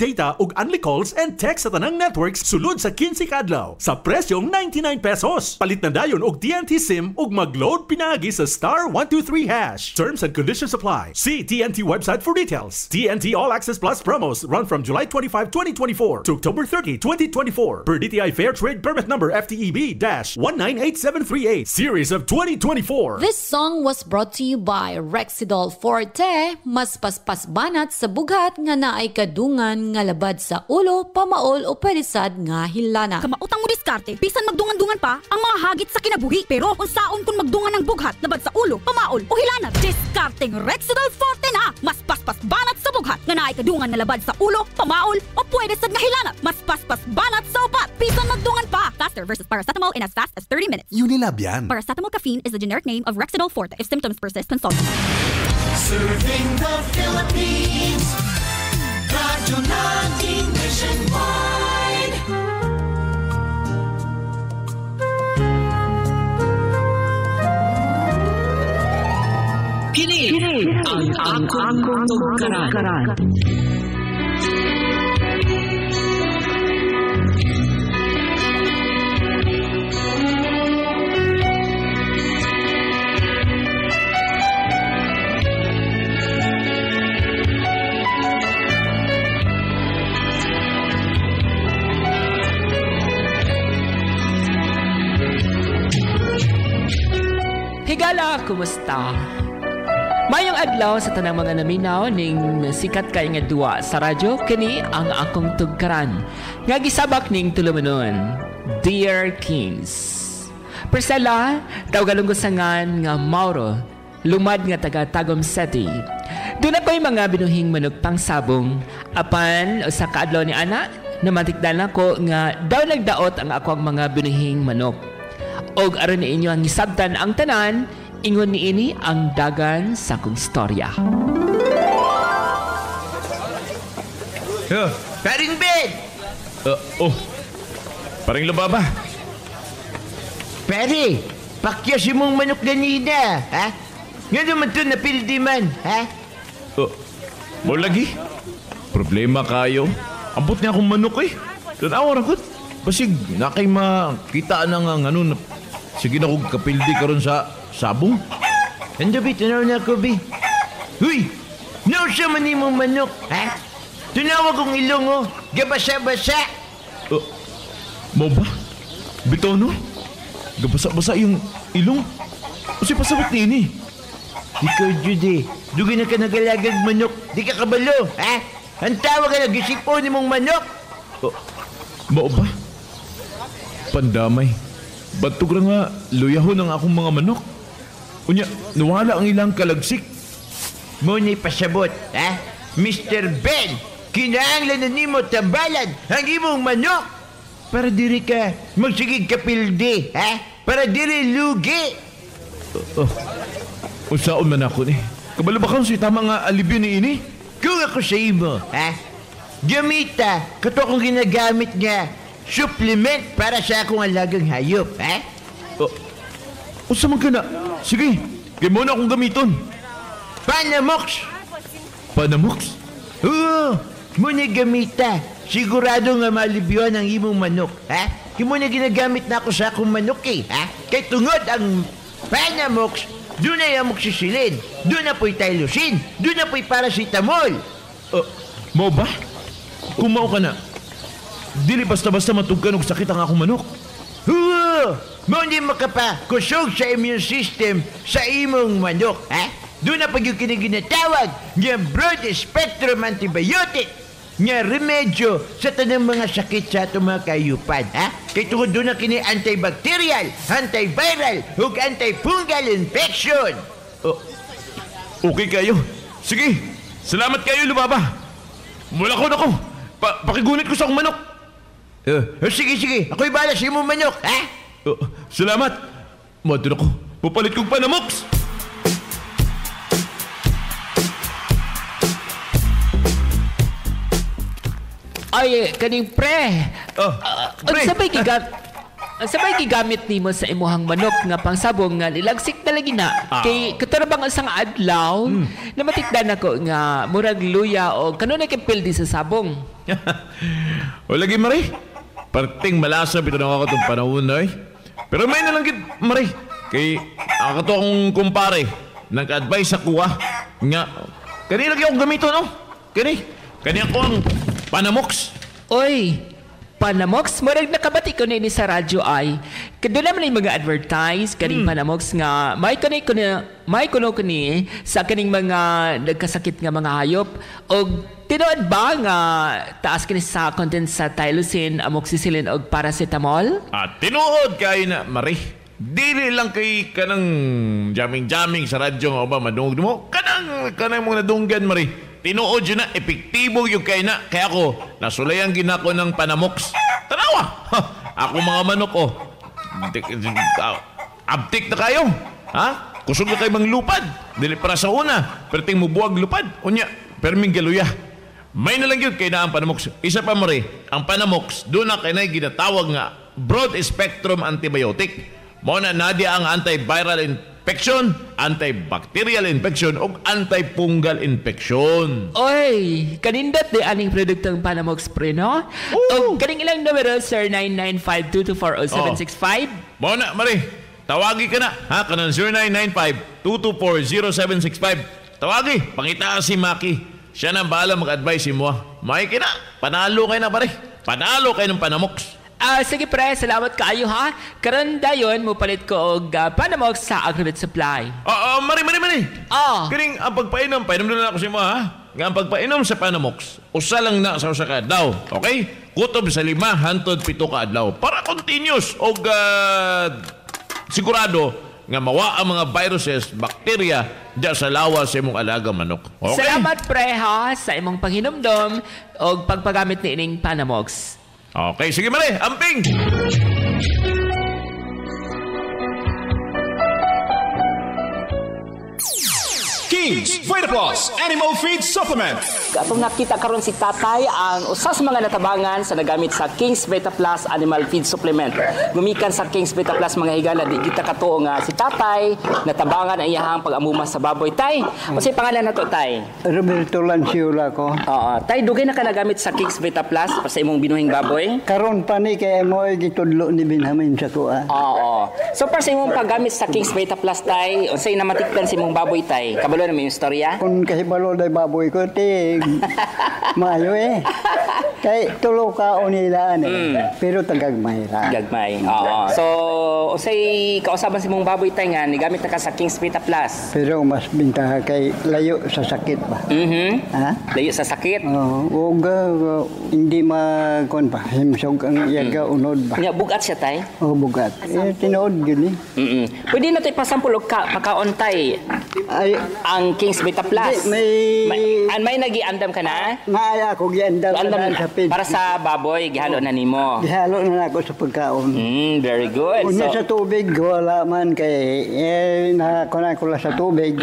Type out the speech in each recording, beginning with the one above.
data ug unli calls and text sa tanang networks sulod sa 15 kadlaw sa presyong 99 pesos. Palit na dayon og TNT SIM ug mag-load pinagi sa *123#. Terms and conditions apply. See TNT website for details. TNT All Access Plus promos run from July 25, 2024 to October 30, 2024 per DTI Fair Trade Permit number FTEB-198738 series of 2024. This song was brought to you by Rexidol Forte, mas paspas banat sa bugat nga naay kadungan nga labad sa ulo, pamaol o palisad nga hilana. Kamautang mo diskarte, bisan magdungan-dungan pa ang mga hagit sa kinabuhi. Pero unsaon kung magdungan ng bughat, labad sa ulo, pamaol o hilana, diskarteng Rexidol Forte na. Mas paspas banat sa bughat nga naay kadungan nga labad sa ulo, pamaol o pwede sad nga hilana. Mas paspas banat sa upat, bisan magdungan pa. Faster versus paracetamol in as fast as 30 minutes. Unilab yan. Paracetamol caffeine is the generic name of Rexidol Forte. If symptoms persist, consult. Serving the Philippines, Radyo natin nationwide. Kini ang akong tugkaran. Higala, kumusta? Mayong adlaw sa tanang mga naminaw ning sikat kay nga duwa sa radyo kini ang akong tugkaran. Nga gisabak ning tulumanon, Dear Kings. Persela, tawgalunggosangan nga Mauro, lumad nga taga Tagum City. Doon ako'y mga binuhing manok pang sabong. Apan, sa kaadlaw ni Ana, namatikdan ako nga daw nagdaot ang ako ang mga binuhing manok. Og aron ni inyo ang isabtan ang tanan, ingon ni ini ang dagan sa kong storya. Paring Ben! Paring Lubaba. Pare, pakyasin mong manok ganina, ha? Nga naman ito napildi man, ha? Mo lagi? Problema kayo. Ambot niya akong manok eh. Tanaw rakot. Basig, nakay makita na nga ano na. Sige na kong kapildi karon sa sabong. Ando bi, tanaw na ako bi. Huy! Nausa man mong manok, ha? Tunawag kong ilong, oh. Gabasa-basa. Mo ba? Bitaw no? Gabasa-basa yung ilong? Kasi pasabot ni ini. Ikaw, Judy. Dugi na ka nagalagag manok. Di ka kabalo, ha? Ang tawag ka nag-isipo ni mong manok. Mo ba? Pandamay. Batog ra nga luyahon ang akong mga manok. Unya, nawala ang ilang kalagsik. Muna'y pasabot, ha? Mr. Ben, kinahanglan na nimo tambalan ang imong manok. Para diri ka magsigig kapildi, ha? Para diri lugi. Usaon man ako ni. Kabalo ba kang si tama nga alibyo ni ini? Kung ako sa imo, ha? Gamita, kato akong ginagamit nga supplement para sa akong alagang hayop, ha? Usa man ka na? Sige, kaya mo na akong gamiton. Panamox! Panamox? Oo, muna gamita. Sigurado nga malibyon ang imong manok, ha? Kaya muna ginagamit na ako sa akong manok, eh, ha? Kaya tungod ang Panamox, doon ay amoxicillin, doon na po'y tylosin, doon na po'y paracetamol. Mo ba? Kung mao ka na, dili basta-basta matugkan og sakit ang akong manok. Oo! Mao di makapa kusog sa immune system sa imong manok, ha? Doon na pag yung kiniginatawag nga broad-spectrum antibiotic nga remedyo sa tanang mga sakit sa itong mga kayupan, ha? Kaya tungod doon na kini antibacterial, antiviral, ug antifungal infection. Okay kayo. Sige, salamat kayo, Lubaba. Mula ko na ko. Pakigunit ko sa akong manok. Sige. Ako'y balas sa imong manok, ha? Salamat. Madun ako. Pupalit kong Panamox. Ay, kaning pre. Pre. Sabay gigat. Ang sabay gigamit nimo sa imuhang manok nga pangsabong nga nilagsik na lagi na. Kay katarabang isang adlaw na matikdan ako nga murag luya o kanunay kay pildi sa sabong. O lagi, Marie. Parting malasa bito na ako itong panahon na Pero may nalanggit, Marie. Kay ako to akong kumpare. Nag-advise ako nga. Kani lagi akong gamito, no? Kani ako ang Panamox. Oy, Panamox, murag nakabati ko ni sa radyo ay. Kado naman yung mga advertise kaning Panamox nga may kuno kani sa kaning mga nagkasakit nga mga hayop o tinuod ba nga taas kini sa content sa Tylosin, amoxicillin o paracetamol? Tinuod kayo na, Marie. Dili lang kay kanang jamming sa radyo nga ba madungog mo. Kanang mga nadunggan, Marie. Tinuod yun na, epektibo yung kay na. Kaya ako, nasulayan ginako ng Panamox. Tanawa! Ako mga manok, abtik na kayo. Kusog na kayo mang lupad. Dili para sa una. Perting mo buwag lupad. Unya, perming galuya. May na lang yun kay na ang Panamox. Isa pa, Marie, ang Panamox, doon na kay na ginatawag nga broad spectrum antibiotic. Muna nadia ang antiviral infection, antibacterial infection, o antifungal infection. Oy, kanindot di aning produktong Panamox Pre, no? O kaning ilang numero, sir, 995-224-0765? Muna, Marie, tawagi ka na, kanang 0995-224-0765. Tawagi, pangita si Maki. Siya na bahala mag-advise mo. Maki na, panalo kayo na, Marie. Panalo kayo ng Panamox. Sige pre, salamat kaayo ha. Karon dayon mo palit ko og Panamox sa Agribet Supply. Mari. Oh. Kining ang pagpainom na ako sa imo ha. Nga ang pagpainom sa Panamox, usa lang na sa usa ka adlaw. Okay? Kutob sa 5 hangtod 7 ka adlaw para continuous og sigurado nga mawa ang mga viruses, bakterya diya sa lawas sa imong alaga manok. Okay? Salamat pre ha sa imong panghinumdom og pagpagamit ni ining Panamox. Okay, sige Mare, amping! King's Vita Plus Animal Feed Supplement. Atong nakita karon si Tatay ang usa sa mga natabangan sa nagamit sa King's Vita Plus Animal Feed Supplement. Gumikan sa King's Vita Plus mga higala di kita katuo nga si Tatay natabangan ang iyahang pag-amuma sa baboy. Tay, unsay pangalan nato Tay? Roberto Lanciula ko. Oo, Tay dugay na ka nagamit sa King's Vita Plus para sa imong binuhing baboy? Karon pa ni kay mo gitudlo ni Benjamin sa tuwa. Oo. So para sa imong paggamit sa King's Vita Plus Tay, unsay namatikdan sa imong baboy Tay? Kabalo na may istorya? Kung kahibalo day baboy ko tig mayo kay tulo ka unilaan pero tagagmay ra. Gagmay. Oo. So usay kausaban sa imong baboy Tay nga nigamit na ka sa King's Vita Plus. Pero mas bintaha kay layo sa sakit ba? Layo sa sakit. Oo, hindi makon pa himsog ang yaga unod ba. Nya bugat siya Tay? Bugat. Tinuod gyud ni. Pwede na tay pasampol og makaon Tay. Ay ang King's Vita Plus. May nagiandam ka na? Maaya ko giandam sa pid. Para sa baboy gihalo na nimo. Gihalo na ako sa pagkaon. Very good. Unya sa tubig wala man kay na kunan ko sa tubig.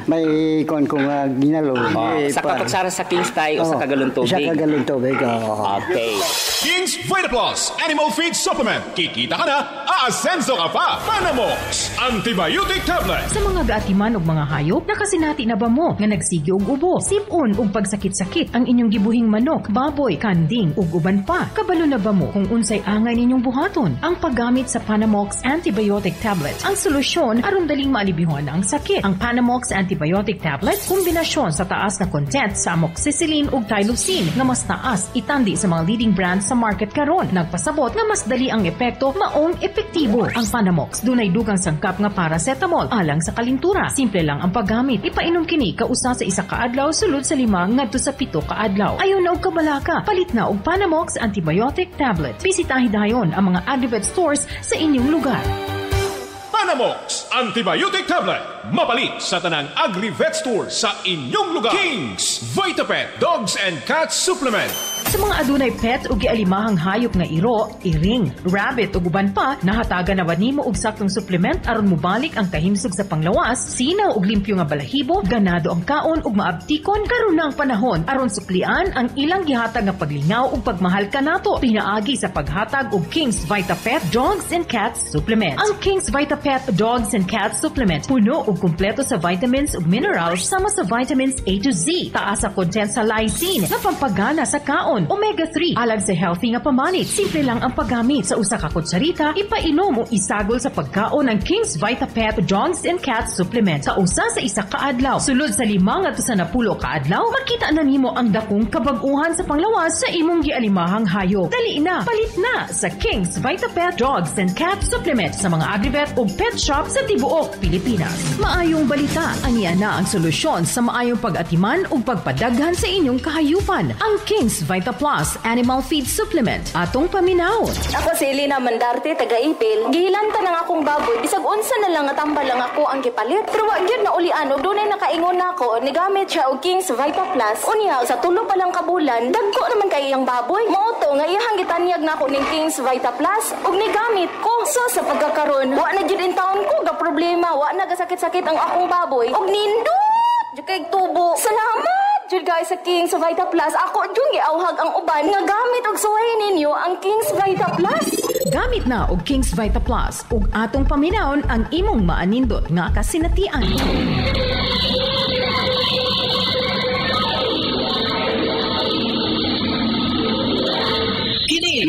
May kon ko nga ginalo. Sa patuksara sa King's Tay o sa kagalon tubig. Sa kagalon tubig. Okay. King's Vita Plus Animal Feed Supplement. Kikita ka na, aasenso ka pa. Panamox Antibiotic Tablet. Sa mga gaatiman ug mga hayop, nakasinati na ba mo nga nagsigi og ubo, sipon ug pagsakit-sakit ang inyong gibuhing manok, baboy, kanding ug uban pa? Kabalo na ba mo kung unsay angay ninyong buhaton? Ang paggamit sa Panamox Antibiotic Tablet ang solusyon aron daling maalibihon ang sakit. Ang Panamox Antibiotic Tablet kombinasyon sa taas na content sa amoxicillin ug Tylosin nga mas taas itandi sa mga leading brands sa market karon. Nagpasabot nga mas dali ang epekto maong epektibo. Ang Panamox dunay dugang sangkap nga paracetamol alang sa kalintura. Simple lang ang paggamit. Ipainom kini kausa sa isa ka adlaw sulod sa 5 ngadto sa 7 ka adlaw. Ayaw na og kabalaka, palit na og Panamox Antibiotic Tablet. Bisitahin dayon ang mga Agribet stores sa inyong lugar. Panamox Antibiotic Tablet. Mapalit sa tanang Agri-Vet Store sa inyong lugar. King's Vitapet Dogs and Cats Supplement. Sa mga adunay pet ug gialimahang hayop nga iro, iring, rabbit ug uban pa, nahatagan na ba nimo og saktong supplement aron mobalik ang kahimsog sa panglawas, sinaw ug limpyo nga balahibo, ganado ang kaon ug maabtikon karon na ang panahon aron suklian ang ilang gihatag nga paglingaw ug pagmahal kanato. Pinaagi sa paghatag og King's VitaPet Dogs and Cats Supplement. Ang King's VitaPet Dogs and Cats Supplement puno ug kumpleto sa vitamins ug minerals sama sa vitamins A to Z, taas sa content sa lysine nga pampagana sa kaon, omega-3 alag sa healthy nga pamanit. Simple lang ang paggamit. Sa usa ka kutsarita, ipainom o isagol sa pagkaon ang King's VitaPet Dogs and Cats Supplement sa usa sa isa ka adlaw. Sulod sa 5 ngadto sa 10 ka adlaw, makita na nimo ang dakong kabag-uhan sa panglawas sa imong gialimahang hayop. Dali na, palit na sa King's VitaPet Dogs and Cats Supplement sa mga agrivet ug pet shop sa tibuok Pilipinas. Maayong balita, aniya na ang solusyon sa maayong pag-atiman ug pagpadaghan sa inyong kahayupan. Ang King's Vita Plus Animal Feed Supplement. Atong paminaw. Ako si Elena Mandarte, taga-Ipil. Gihilanta ng akong baboy. Bisag unsa na lang nga tambal lang ako ang gipalit. Pero wag gyud na ulian og dunay nakaingon nako nigamit siya og King's Vita Plus. Unya sa tulo pa lang ka bulan, dagko naman kay iyang baboy. Mauto nga iyang gitanyag nako ning King's Vita Plus ug nigamit ko. So sa pagkakaron, wa na gyud in taon ko ga problema, wa na gasakit-sakit ang akong baboy. Og nindot jud kay tubo. Salamat jud guys sa King's Vita Plus. Ako jud giawhag ang uban nga gamit og suwayin ninyo ang King's Vita Plus. Gamit na og King's Vita Plus ug atong paminawon ang imong maanindot nga kasinatian. Kini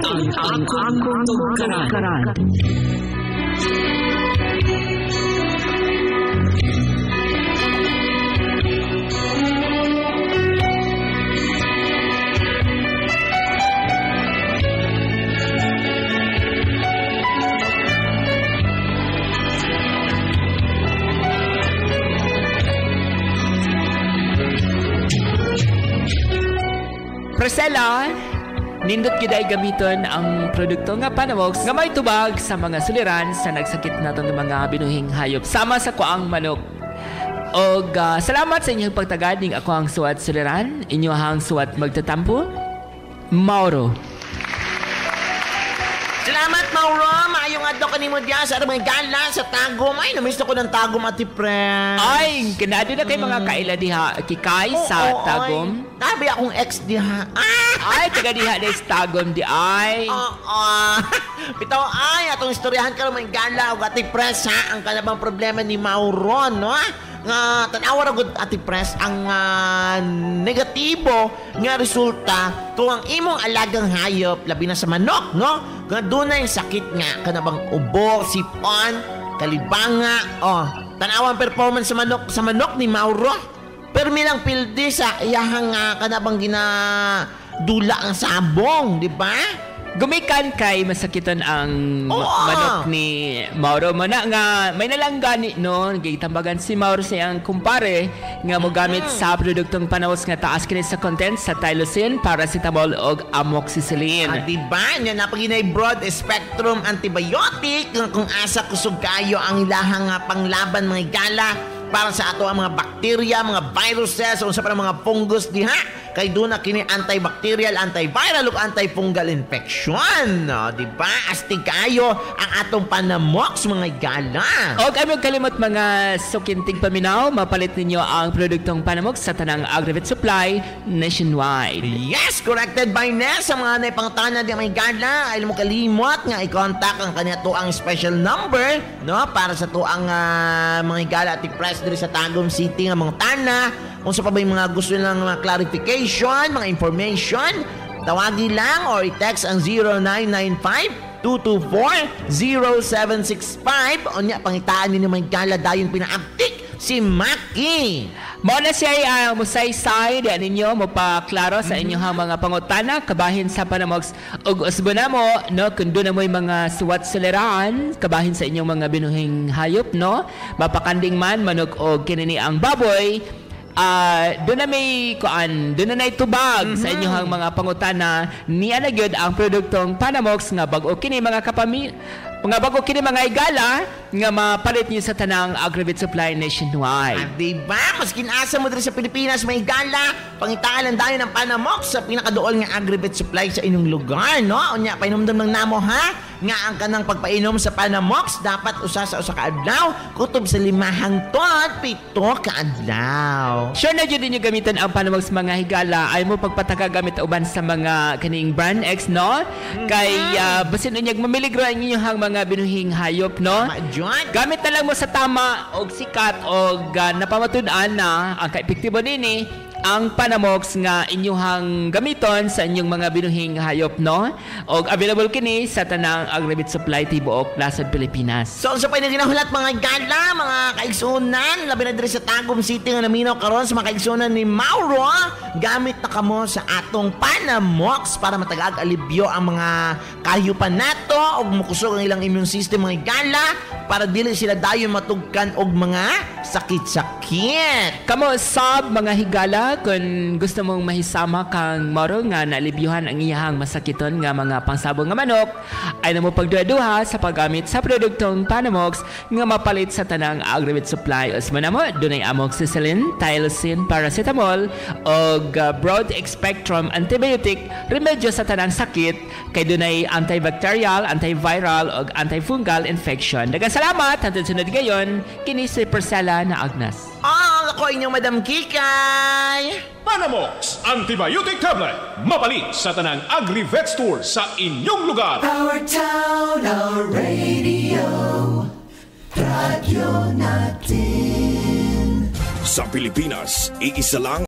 ang akong tugkaran. Priscilla, nindot giday gamiton ang produkto nga Panamox nga may tubag sa mga suliran sa nagsakit natong mga binuhing hayop sama sa kuang manok. Og salamat sa inyong pagtagad ning ako ang suwat suliran, inyo hang suwat magtatampo. Mauro. Salamat, Mauro. Maayong adto kanimo diya sa mga gala sa Tagum. Ay, namiss ko ng Tagum, Ate Pres. Ay, kanado na kay mga kaila diha kikay sa Tagum. Tabi akong ex diha. Ay, taga diha na sa Tagum di ay. Bitaw ay, atong istoryahan ka mga gala o Ate Pres ha, ang kalabang problema ni Mauro, no? Nga tanawa ra gud Ate Pres ang negatibo nga resulta kung ang imong alagang hayop labi na sa manok, no? Nga dunay sakit nga kanabang ubo, sipon, kalibanga, tanawa ang performance sa manok ni Mauro. Pero milang pildi sa iyahang kanabang ginadula ang sabong, di ba? Gumikan kay masakitan ang manok ni Mauro. Mana nga may nalanggani no, gitambagan si Mauro sa iyang kumpare nga mogamit sa produktong Panamox nga taas kini sa content sa tylosin, paracetamol ug amoxicillin. Diba? Nya napaginay broad spectrum antibiotic nga kung asa kusog kayo ang ilahang panglaban mga gala para sa ato ang mga bakterya, mga viruses, o sa mga fungus diha. Kay doon na kini antibacterial, antiviral, ug antifungal infection. No, di ba? Astig kayo ang atong Panamox mga gala. O kami kalimot mga sukintig paminaw, mapalit ninyo ang produktong Panamox sa tanang Agrivet Supply nationwide. Yes, corrected by Ness. Sa mga naipangtana di mga gala, ay mo kalimot nga i-contact ang kanya to ang special number, no, para sa to ang mga gala at i-press diri sa Tagum City nga mga tana. Kung sa pa ba yung mga gusto nilang mga clarification, mga information, tawagin lang or i-text ang 0995-224-0765. O niya, pangitaan ninyo mga gala dayon pinaaptik si Maki. Muna siya musaysay diyan ninyo mapaklaro sa inyong mga pangutana kabahin sa Panamox ug usbo na mo no kun do na mo mga suwat suliran kabahin sa inyong mga binuhing hayop no mapakanding man manok og kinini ang baboy. Doon na may doon na naitubag sa inyong mga pangutana niya na gyud ang produktong Panamox nga bag-o kini mga Mga bago kini mga higala nga mapalit niyo sa tanang Agrivet Supply nationwide. Diba? Mas kinasa mo dito sa Pilipinas, may gala. Pangitalan tayo ng Panamox sa pinakadool nga Agrivet Supply sa inyong lugar, no? Unya, painomdom ng namo, ha? Nga ang kanang pagpainom sa Panamox, dapat usa sa ka adlaw, kutob sa 5 hangtod 7 ka adlaw. Sure na dyan din yung gamitan ang Panamox mga higala. Ay mo pagpataka gamit uban sa mga kaning brand X, no? Kay basin unyag mamiligro ang inyong mga binuhing hayop, no? Gamit na lang mo sa tama og sikat og napamatud-an na ang kaepektibo nini ang Panamox nga inyuhang gamiton sa inyong mga binuhing hayop, no? Og available kini sa tanang Agrivet Supply tibuok Lasod, Pilipinas. So sa pwede ginahulat mga gala, mga kaigsunan, labi na diri sa Tagum City nga naminaw karon sa mga kaigsunan ni Mauro, gamit na kamo sa atong Panamox para matagag alibyo ang mga kahayupan nato og mukusog ang ilang immune system mga gala para dili sila dayon matugkan og mga sakit-sakit. Kamo sab mga higala, kung gusto mong mahisama kang Mauro nga naalibyuhan ang iyahang masakiton nga mga pangsabong nga manok, ay namo pagduha-duha sa paggamit sa produktong Panamox nga mapalit sa tanang Agrivet Supply. Usman namo dunay amoxicillin, tylosin, paracetamol og broad spectrum antibiotic remedyo sa tanang sakit, kay dunay antibacterial, antiviral og antifungal infection. Daghang salamat hangtod sunod gayon kini si Persela na Agnas. Ako inyong Madam Kikay. Panamox Antibiotic Tablet. Mapalit sa tanang Agrivet Store sa inyong lugar. Our town, our radio. Radyo natin. Sa Pilipinas, iisa lang